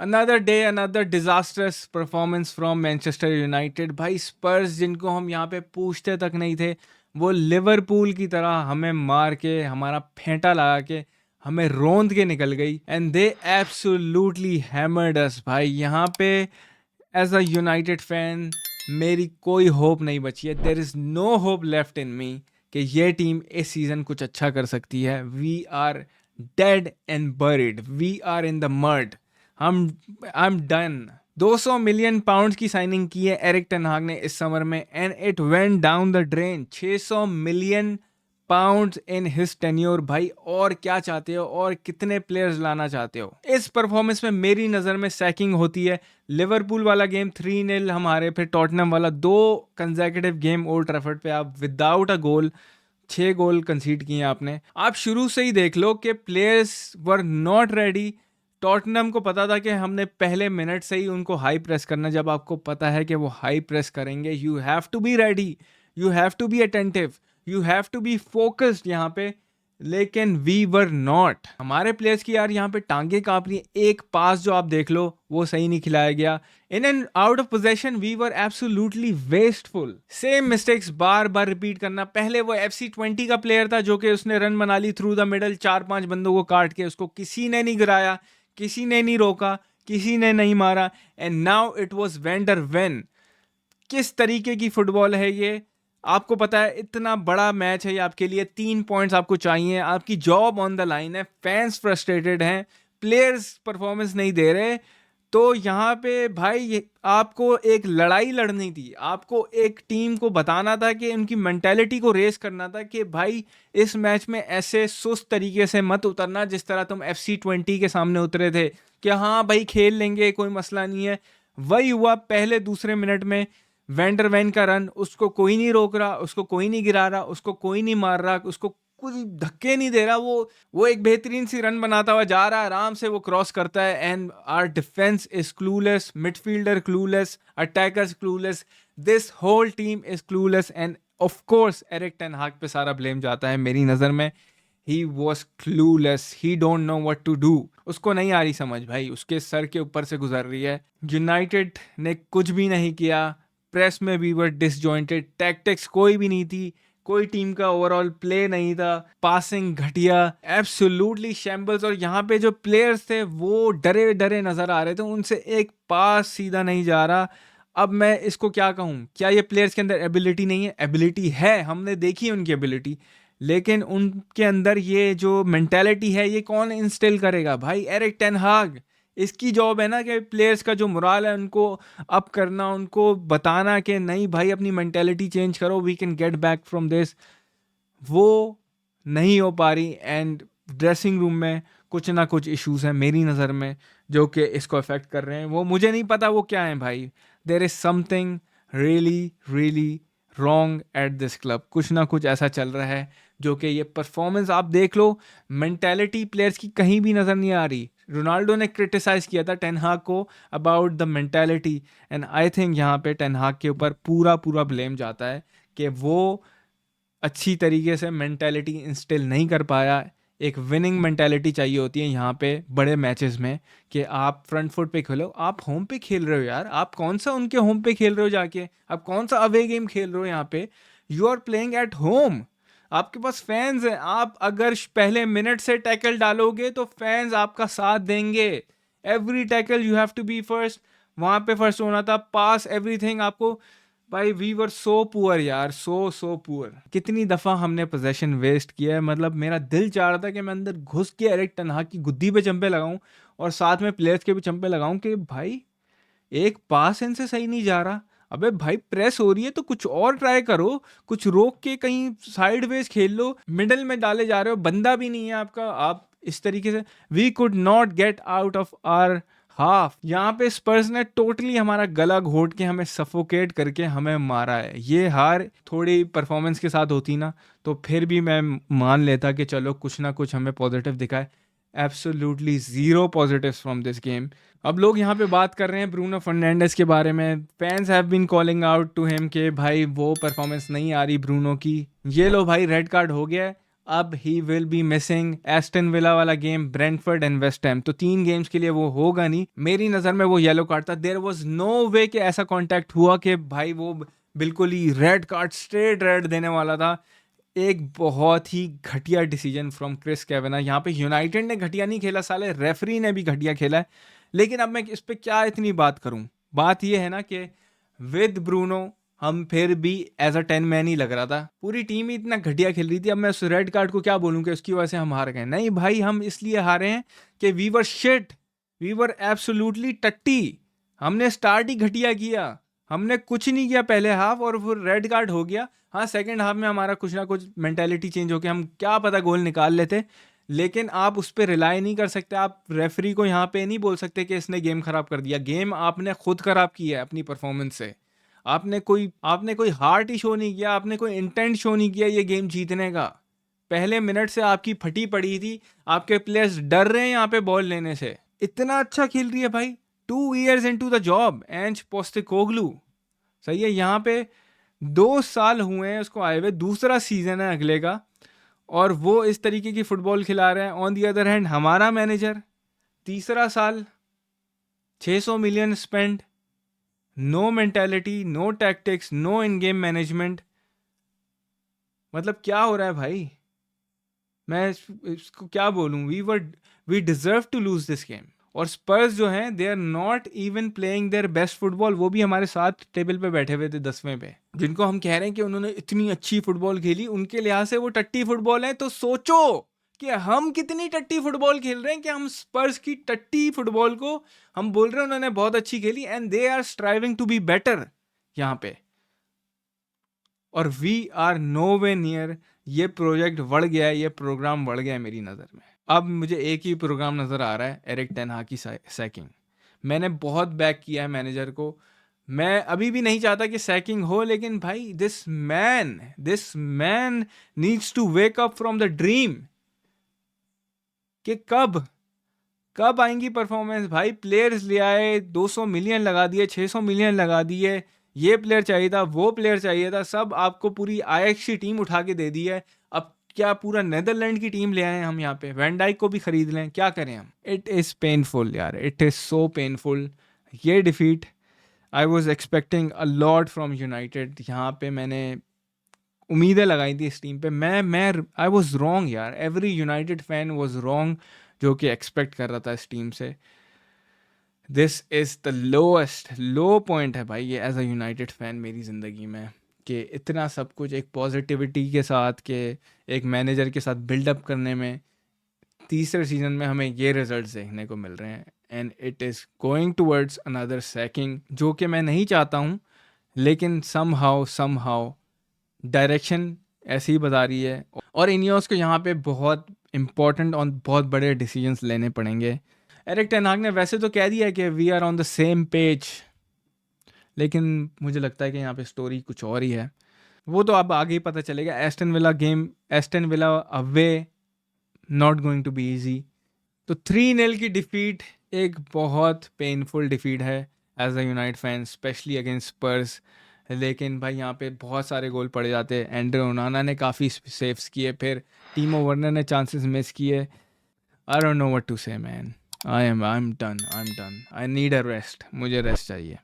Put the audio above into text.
Another day another disasters performance from Manchester United. भाई स्पर्स जिनको हम यहाँ पे पूछते तक नहीं थे, वो लिवरपूल की तरह हमें मार के, हमारा फेंटा लगा के, हमें रोंद के निकल गई। एंड दे एब्सोल्युटली हैमर्ड अस। भाई यहाँ पे एज अ यूनाइटेड फैन मेरी कोई होप नहीं बची है। There is no hope left in me कि ये टीम इस सीज़न कुछ अच्छा कर सकती है। We are dead and buried, we are in the mud. Hmm I am done. 200 million pounds की साइनिंग की है एरिक टेन हाग ने इस समर में, and it went down the drain. 600 million pounds in his tenure. भाई और क्या चाहते हो, और कितने प्लेयर्स लाना चाहते हो? इस परफॉर्मेंस में मेरी नज़र में सैकिंग होती है। लिवरपूल वाला गेम 3-0 हम हारे, फिर टॉटनम वाला 2 कंसेक्यूटिव गेम ओल्ड ट्रैफर्ड पे आप विदाउट अ गोल 6 गोल कंसीड किए आपने। आप शुरू से ही देख लो कि players were not ready. Tottenham को पता था कि हमने पहले मिनट से ही उनको हाई प्रेस करना। जब आपको पता है कि वो हाई प्रेस करेंगे, you have to be ready, you have to be attentive, you have to be focused यहाँ पे। लेकिन वी वर नॉट। हमारे प्लेयर्स की यार यहाँ पे टांगे कांप रही है। एक पास जो आप देख लो वो सही नहीं खिलाया गया। In and out of possession we were absolutely wasteful. Same mistakes बार बार रिपीट करना। पहले वो FC20 का प्लेयर था जो कि उसने रन बना ली थ्रू द मिडल, 4-5 बंदों को काट के, उसको किसी ने नहीं गिराया, किसी ने नहीं रोका, किसी ने नहीं मारा। And now it was vendor when. किस तरीके की फुटबॉल है ये? आपको पता है इतना बड़ा मैच है ये आपके लिए, 3 पॉइंट्स आपको चाहिए, आपकी जॉब ऑन द लाइन है, फैंस फ्रस्ट्रेटेड हैं, प्लेयर्स परफॉर्मेंस नहीं दे रहे। तो यहाँ पे भाई आपको एक लड़ाई लड़नी थी, आपको एक टीम को बताना था कि उनकी मेंटालिटी को रेस करना था कि भाई इस मैच में ऐसे सुस्त तरीके से मत उतरना जिस तरह तुम FC20 के सामने उतरे थे कि हाँ भाई खेल लेंगे, कोई मसला नहीं है। वही हुआ पहले दूसरे मिनट में। वेंडर वैन का रन, उसको कोई नहीं रोक रहा, उसको कोई नहीं गिरा रहा, उसको कोई नहीं मार रहा, उसको कुछ धक्के नहीं दे रहा। वो एक बेहतरीन सी रन बनाता हुआ जा रहा है, आराम से वो क्रॉस करता है। And our defence is clueless, midfielder clueless, attackers clueless, this whole team is clueless. And of course Erik ten Hag पे सारा ब्लेम जाता है मेरी नज़र में। He was clueless, he don't know what to do. उसको नहीं आ रही समझ भाई, उसके सर के ऊपर से गुजर रही है। यूनाइटेड ने कुछ भी नहीं किया। प्रेस में भी वर डिसजॉइंटेड, टैक्टिक्स कोई भी नहीं थी, कोई टीम का ओवरऑल प्ले नहीं था, पासिंग घटिया, एब्सोल्युटली शैम्बल्स। और यहाँ पे जो प्लेयर्स थे वो डरे डरे नजर आ रहे थे, उनसे एक पास सीधा नहीं जा रहा। अब मैं इसको क्या कहूँ? क्या ये प्लेयर्स के अंदर एबिलिटी नहीं है? एबिलिटी है, हमने देखी है उनकी एबिलिटी, लेकिन उनके अंदर ये जो मेंटालिटी है ये कौन इंस्टिल करेगा? भाई एरिक टेन हाग। इसकी जॉब है ना कि प्लेयर्स का जो मोराल है उनको अप करना, उनको बताना कि नहीं भाई अपनी मेंटालिटी चेंज करो, we can get back from this. वो नहीं हो पा रही। एंड ड्रेसिंग रूम में कुछ ना कुछ इश्यूज हैं मेरी नज़र में जो कि इसको अफेक्ट कर रहे हैं। वो मुझे नहीं पता वो क्या है भाई। There is something really really wrong at this club. कुछ ना कुछ ऐसा चल रहा है जो कि ये परफॉर्मेंस आप देख लो, मेंटालिटी प्लेयर्स की कहीं भी नज़र नहीं आ रही। रोनाल्डो ने क्रिटिसाइज़ किया था टेन हाग को about the mentality, and I think यहाँ पे टेन हाग के ऊपर पूरा पूरा ब्लेम जाता है कि वो अच्छी तरीके से मेंटालिटी इंस्टिल नहीं कर पाया। एक विनिंग मेंटालिटी चाहिए होती है यहाँ पे बड़े मैचेस में कि आप फ्रंट फुट पे खेलो। आप होम पे खेल रहे हो यार, आप कौन सा उनके होम पे खेल रहे हो जाके, आप कौन सा अवे गेम खेल रहे हो यहाँ पे? You are playing at home, आपके पास फैंस हैं। आप अगर पहले मिनट से टैकल डालोगे तो फैंस आपका साथ देंगे। Every tackle you have to be first, वहाँ पे फर्स्ट होना था, पास एवरीथिंग आपको। भाई वी वर सो पुअर यार, सो पुअर। कितनी दफ़ा हमने पोजेशन वेस्ट किया है, मतलब मेरा दिल चाह रहा था कि मैं अंदर घुस के एरिक टेन हाग की गुद्दी पे चंपे लगाऊं और साथ में प्लेयर्स के भी चंपे लगाऊं कि भाई एक पास इनसे सही नहीं जा रहा। अबे भाई प्रेस हो रही है तो कुछ और ट्राई करो, कुछ रोक के कहीं साइड वेज खेल लो। मिडल में डाले जा रहे हो, बंदा भी नहीं है आपका, आप इस तरीके से। We could not get out of our half. यहाँ पे स्पर्स ने टोटली हमारा गला घोट के हमें सफोकेट करके हमें मारा है। ये हार थोड़ी परफॉर्मेंस के साथ होती ना तो फिर भी मैं मान लेता कि चलो कुछ ना कुछ हमें पॉजिटिव दिखाए। Absolutely zero positives from this game. अब लोग यहाँ पे बात कर रहे हैं ब्रूनो फर्नांडिस के बारे में। Fans have been calling out to him कि भाई वो परफॉर्मेंस नहीं आ रही ब्रूनो की। ये लो भाई रेड कार्ड हो गया है, अब he will be missing Aston Villa वाला game, Brentford and West Ham, तो 3 गेम्स के लिए वो होगा नहीं। मेरी नज़र में वो येलो कार्ड था। देयर वाज नो वे कि ऐसा कॉन्टैक्ट हुआ कि भाई वो बिल्कुल ही रेड कार्ड, स्ट्रेट रेड देने वाला था। एक बहुत ही घटिया डिसीजन फ्रॉम क्रिस कैवेना। यहाँ पे यूनाइटेड ने घटिया नहीं खेला, साले रेफरी ने भी घटिया खेला है। लेकिन अब मैं इस पे क्या इतनी बात करूं, बात ये है ना कि विद ब्रूनो हम फिर भी एज अ 10 मैन ही लग रहा था। पूरी टीम ही इतना घटिया खेल रही थी। अब मैं उस रेड कार्ड को क्या बोलूं कि उसकी वजह से हम हार गए? नहीं भाई, हम इसलिए हारे हैं कि we were shit, we were absolutely टट्टी। हमने स्टार्ट ही घटिया किया, हमने कुछ नहीं किया पहले हाफ और फिर रेड कार्ड हो गया। हाँ, सेकंड हाफ में हमारा कुछ ना कुछ मेंटालिटी चेंज हो गया, हम क्या पता गोल निकाल लेते। लेकिन आप उस पर रिलाई नहीं कर सकते। आप रेफरी को यहाँ पे नहीं बोल सकते कि इसने गेम खराब कर दिया। गेम आपने खुद खराब किया है अपनी परफॉर्मेंस से। आपने कोई हार्ट ही शो नहीं किया, आपने कोई इंटेंट शो नहीं किया ये गेम जीतने का। पहले मिनट से आपकी फटी पड़ी थी, आपके प्लेयर्स डर रहे हैं यहाँ पे बॉल लेने से। इतना अच्छा खेल रही है भाई, 2 years into the job, Ange Postecoglou. सही है, यहाँ पे 2 साल हुए हैं उसको आए हुए, दूसरा सीजन है अगले का, और वो इस तरीके की फुटबॉल खिला रहे हैं। ऑन दी अदर हैंड हमारा मैनेजर, तीसरा साल, 600 million spend, no mentality, no tactics, no in game management. मतलब क्या हो रहा है भाई? मैं इसको क्या बोलूं? We deserve to lose this game. और स्पर्स जो हैं, they are not even playing their best football. वो भी हमारे साथ टेबल पे बैठे हुए थे 10वें पे, जिनको हम कह रहे हैं कि उन्होंने इतनी अच्छी फुटबॉल खेली, उनके लिहाज से वो टट्टी फुटबॉल है। तो सोचो कि हम कितनी टट्टी फुटबॉल खेल रहे हैं, कि हम स्पर्स की टट्टी फुटबॉल को हम बोल रहे हैं उन्होंने बहुत अच्छी खेली, and they are striving to be better यहाँ पे, और we are no way near. ये प्रोजेक्ट बढ़ गया है, ये प्रोग्राम बढ़ गया है मेरी नज़र में। अब मुझे एक ही प्रोग्राम नज़र आ रहा है, एरिक टेन हाग की सैकिंग। मैंने बहुत बैक किया है मैनेजर को, मैं अभी भी नहीं चाहता कि सैकिंग हो, लेकिन भाई this man needs to wake up from the dream. कि कब आएंगी परफॉर्मेंस भाई? प्लेयर्स ले आए, 200 मिलियन लगा दिए, 600 मिलियन लगा दिए, ये प्लेयर चाहिए था, वो प्लेयर चाहिए था, सब आपको पूरी आईएक्स की टीम उठा के दे दी है। अब क्या पूरा नेदरलैंड की टीम ले आए हैं हम यहाँ पे? वैन डाइक को भी खरीद लें, क्या करें हम? इट इज़ पेनफुल यार, इट इज़ सो पेनफुल। ये defeat, I was expecting a lot from United. यहाँ पे मैंने उम्मीदें लगाई थी इस टीम पे। मैं आई वॉज रॉन्ग यार, every United fan was wrong जो कि एक्सपेक्ट कर रहा था इस टीम से। This is the low point है भाई ये एज अ यूनाइटेड फ़ैन मेरी ज़िंदगी में, कि इतना सब कुछ एक पॉजिटिविटी के साथ, के एक मैनेजर के साथ बिल्डअप करने में, तीसरे सीज़न में हमें ये रिजल्ट्स देखने को मिल रहे हैं, and it is going towards another sacking, जो कि मैं नहीं चाहता हूँ। लेकिन समहाउ डायरेक्शन ऐसी ही बता रही है, और इनियोस को यहाँ पे बहुत इंपॉर्टेंट और बहुत बड़े डिसीजंस लेने पड़ेंगे। एरिक टेन हाग ने वैसे तो कह दिया है कि we are on the same page, लेकिन मुझे लगता है कि यहाँ पे स्टोरी कुछ और ही है। वो तो अब आगे ही पता चलेगा। Aston Villa away, not going to be easy. तो 3-0 की डिफीट एक बहुत पेनफुल डिफीट है as a United fan, specially against Spurs. लेकिन भाई यहाँ पे बहुत सारे गोल पड़ जाते हैं। एंड्रे ओनाना ने काफ़ी सेव्स किए, फिर टीमो वर्नर ने चांसेस मिस किए। I don't know what to say man. I am done. I need a rest, मुझे रेस्ट चाहिए।